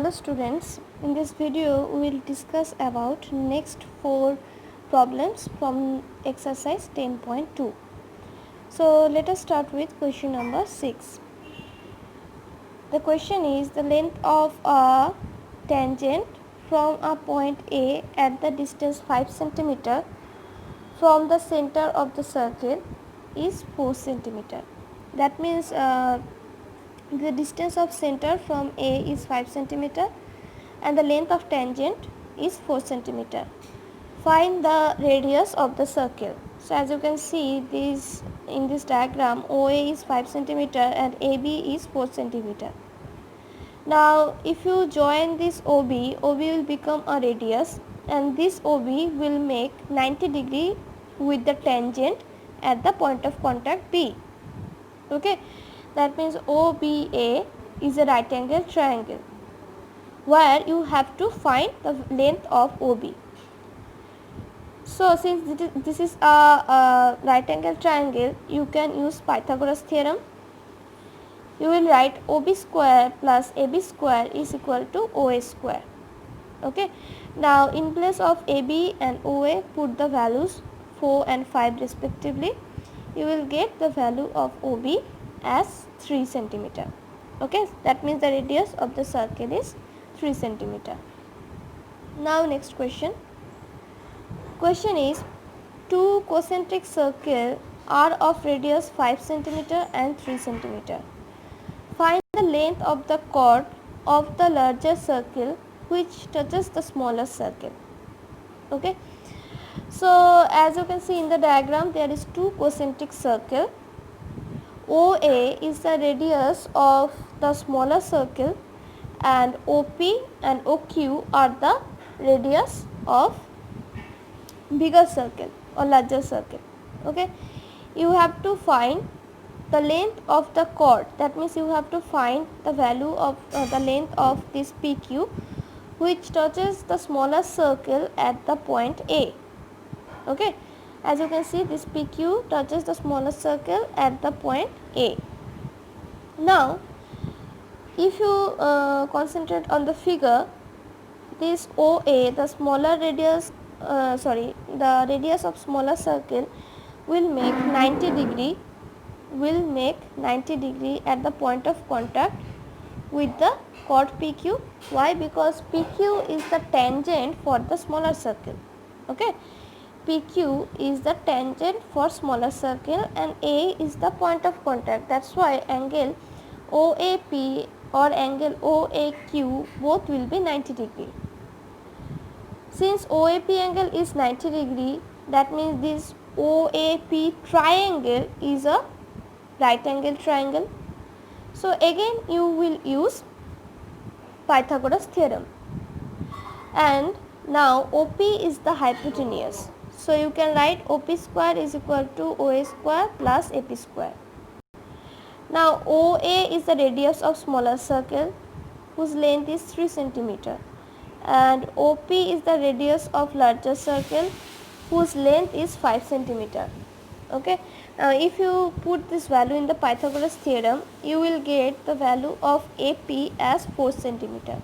Hello students, in this video we will discuss about next 4 problems from exercise 10.2. So let us start with question number 6. The question is the length of a tangent from a point A at the distance 5 cm from the center of the circle is 4 cm. That means the distance of center from A is 5 cm and the length of tangent is 4 cm. Find the radius of the circle. So as you can see this in this diagram, OA is 5 cm and AB is 4 cm. Now if you join this OB will become a radius and this OB will make 90 degree with the tangent at the point of contact B. Okay, that means OBA is a right angle triangle where you have to find the length of OB. So since this is a right angle triangle, you can use Pythagoras theorem. You will write OB square plus AB square is equal to OA square. Okay. Now in place of AB and OA, put the values 4 and 5 respectively. You will get the value of OB as 3 cm. Okay, that means the radius of the circle is 3 cm. Now next question. Question is, two concentric circles are of radius 5 cm and 3 cm. Find the length of the chord of the larger circle which touches the smaller circle. Okay. So as you can see in the diagram, there is two concentric circle. OA is the radius of the smaller circle and OP and OQ are the radius of bigger circle or larger circle. Okay, you have to find the length of the chord. That means you have to find the value of the length of this PQ which touches the smaller circle at the point A. Okay, as you can see this PQ touches the smaller circle at the point A. Now if you concentrate on the figure, this OA, the smaller radius the radius of smaller circle will make 90 degree at the point of contact with the chord PQ. Why? Because PQ is the tangent for the smaller circle. Okay, PQ is the tangent for smaller circle and A is the point of contact. That's why angle OAP or angle OAQ both will be 90 degree. Since OAP angle is 90 degree, that means this OAP triangle is a right angle triangle. So again you will use Pythagoras theorem. And now OP is the hypotenuse. So you can write OP square is equal to OA square plus AP square. Now OA is the radius of smaller circle whose length is 3 cm. And OP is the radius of larger circle whose length is 5 cm. Okay. Now if you put this value in the Pythagoras theorem, you will get the value of AP as 4 cm.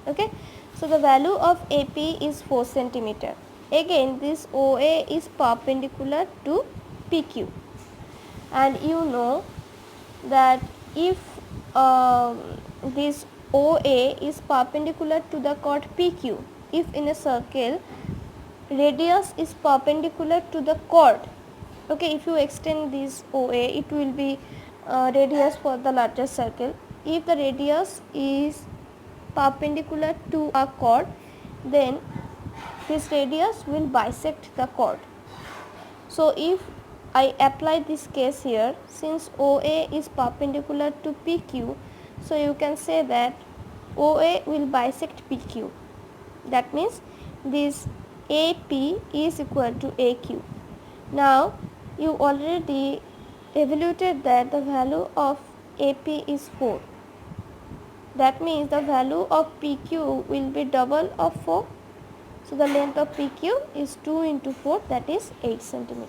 Okay. So the value of AP is 4 cm. Again this OA is perpendicular to PQ. And you know that if this OA is perpendicular to the chord PQ, if in a circle radius is perpendicular to the chord, okay, if you extend this OA, it will be radius for the larger circle. If the radius is perpendicular to a chord, then this radius will bisect the chord. So if I apply this case here, since OA is perpendicular to PQ, so you can say that OA will bisect PQ. That means this AP is equal to AQ. Now you already evaluated that the value of AP is 4. That means the value of PQ will be double of 4. So the length of PQ is 2 into 4, that is 8 cm.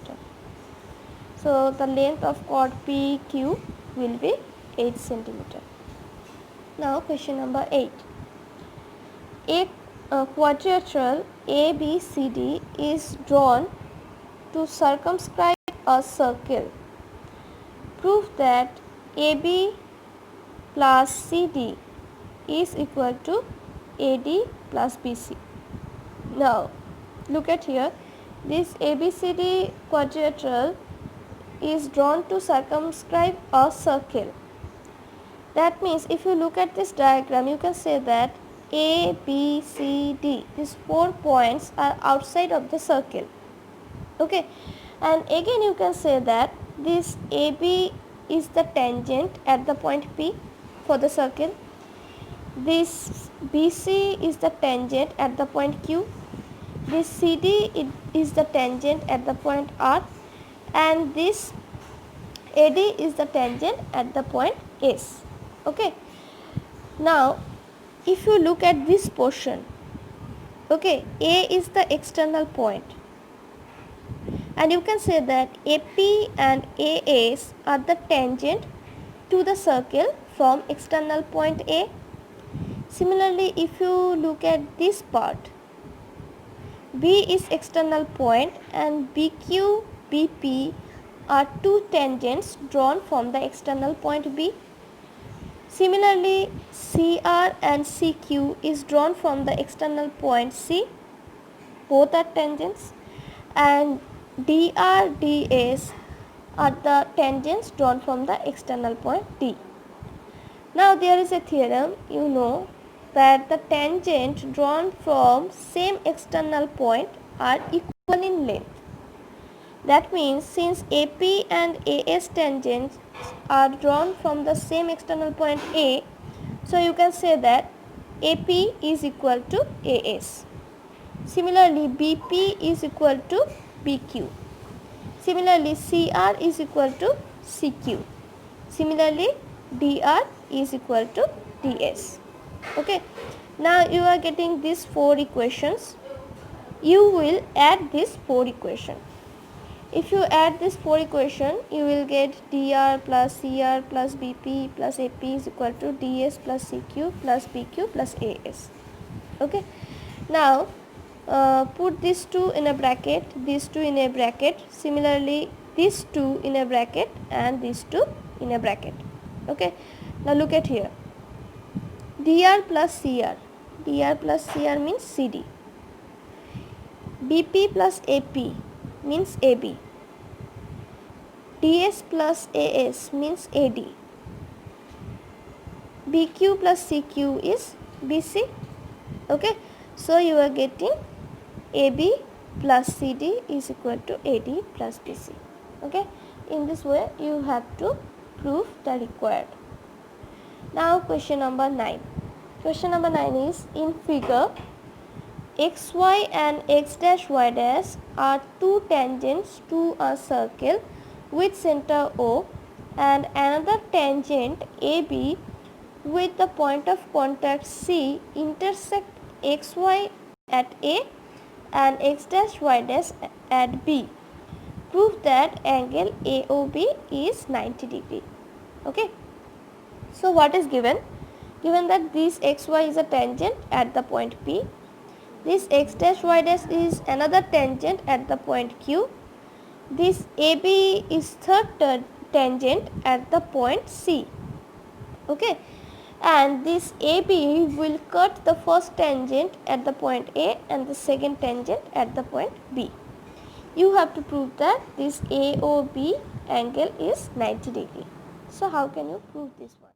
So the length of chord PQ will be 8 cm. Now question number 8. A quadrilateral ABCD is drawn to circumscribe a circle. Prove that AB plus CD is equal to AD plus BC. Now look at here, this ABCD quadrilateral is drawn to circumscribe a circle. That means if you look at this diagram, you can say that A, B, C, D, these 4 points are outside of the circle. Okay, and again you can say that this AB is the tangent at the point P for the circle. This BC is the tangent at the point Q. This CD is the tangent at the point R, and this AD is the tangent at the point S. Okay, now if you look at this portion, okay, A is the external point, and you can say that AP and AS are the tangent to the circle from external point A. Similarly, if you look at this part, B is external point and BQ, BP are two tangents drawn from the external point B. Similarly, CR and CQ is drawn from the external point C, both are tangents, and DR, DS are the tangents drawn from the external point D. Now there is a theorem, you know, that the tangent drawn from same external point are equal in length. That means since AP and AS tangents are drawn from the same external point A, so you can say that AP is equal to AS. Similarly, BP is equal to BQ. Similarly, CR is equal to CQ. Similarly, DR is equal to DS. Okay, now you are getting these 4 equations. You will add these 4 equations. If you add this 4 equation, you will get DR plus CR plus BP plus AP is equal to DS plus CQ plus BQ plus AS. Okay, now put these 2 in a bracket, these 2 in a bracket, similarly these 2 in a bracket and these 2 in a bracket. Okay, now look at here, DR plus CR means CD, BP plus AP means AB, DS plus AS means AD, BQ plus CQ is BC. Okay, so you are getting AB plus CD is equal to AD plus BC. Okay, in this way you have to prove the required. Now question number 9. Question number 9 is, in figure, xy and x dash y dash are two tangents to a circle with center O and another tangent AB with the point of contact C intersect xy at A and x dash y dash at B. Prove that angle AOB is 90 degree. Okay, so what is given? Given that this xy is a tangent at the point P, this x dash y dash is another tangent at the point Q, this AB is third tangent at the point C. Okay, and this AB will cut the first tangent at the point A and the second tangent at the point B. You have to prove that this AOB angle is 90 degree. So how can you prove this one?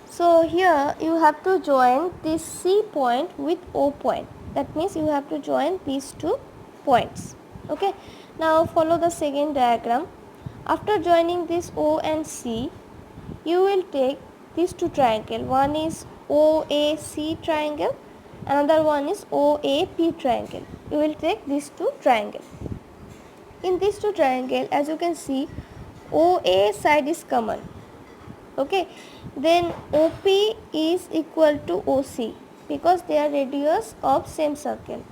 So here you have to join this C point with O point. That means you have to join these 2 points. Okay, now follow the second diagram. After joining this O and C, you will take these 2 triangles. One is OAC triangle, another one is OAP triangle. You will take these 2 triangles. In these 2 triangles, as you can see, OA side is common. Okay, then OP is equal to OC because they are radius of same circle,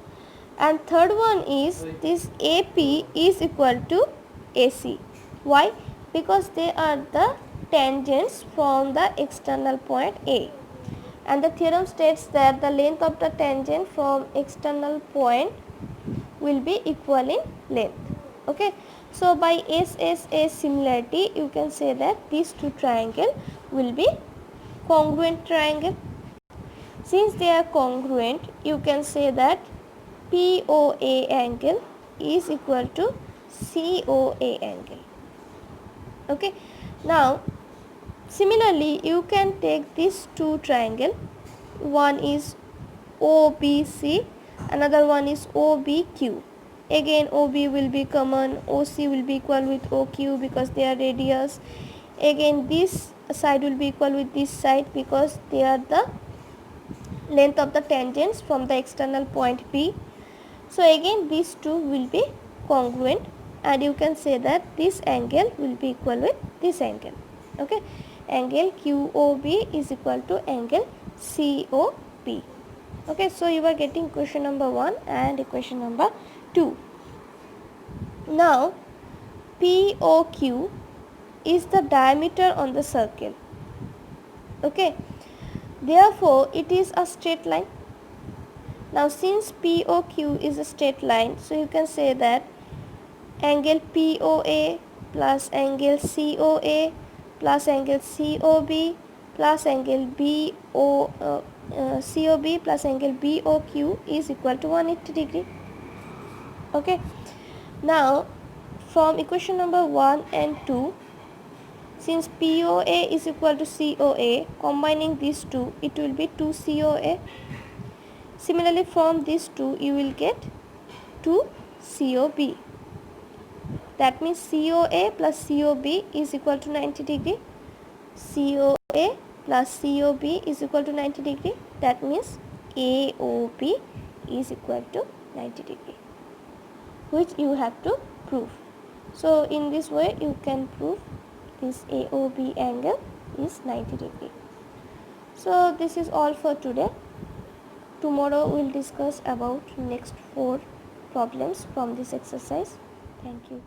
and third one is this AP is equal to AC. Why? Because they are the tangents from the external point A. and the theorem states that the length of the tangent from external point will be equal in length. Okay, so by SSA similarity you can say that these two triangles will be congruent triangle. Since they are congruent, you can say that POA angle is equal to COA angle. Okay, now similarly you can take these two triangles, one is OBC, another one is OBQ. Again OB will be common, OC will be equal with OQ because they are radius. Again this side will be equal with this side because they are the length of the tangents from the external point P. So again these two will be congruent, and you can say that this angle will be equal with this angle. Okay, angle QOB is equal to angle COP. Okay, so you are getting equation number 1 and equation number 2. Now POQ is the diameter on the circle. Okay, therefore it is a straight line. Now since POQ is a straight line, so you can say that angle POA plus angle COA plus angle COB plus angle COB plus angle BOQ is equal to 180 degree. Okay, now from equation number 1 and 2, since POA is equal to COA, combining these two it will be 2 COA. Similarly from these two you will get 2 COB. That means COA plus COB is equal to 90 degree. COA plus COB is equal to 90 degree. That means AOB is equal to 90 degree, which you have to prove. So in this way you can prove this AOB angle is 90 degree. So this is all for today. Tomorrow we will discuss about next 4 problems from this exercise. Thank you.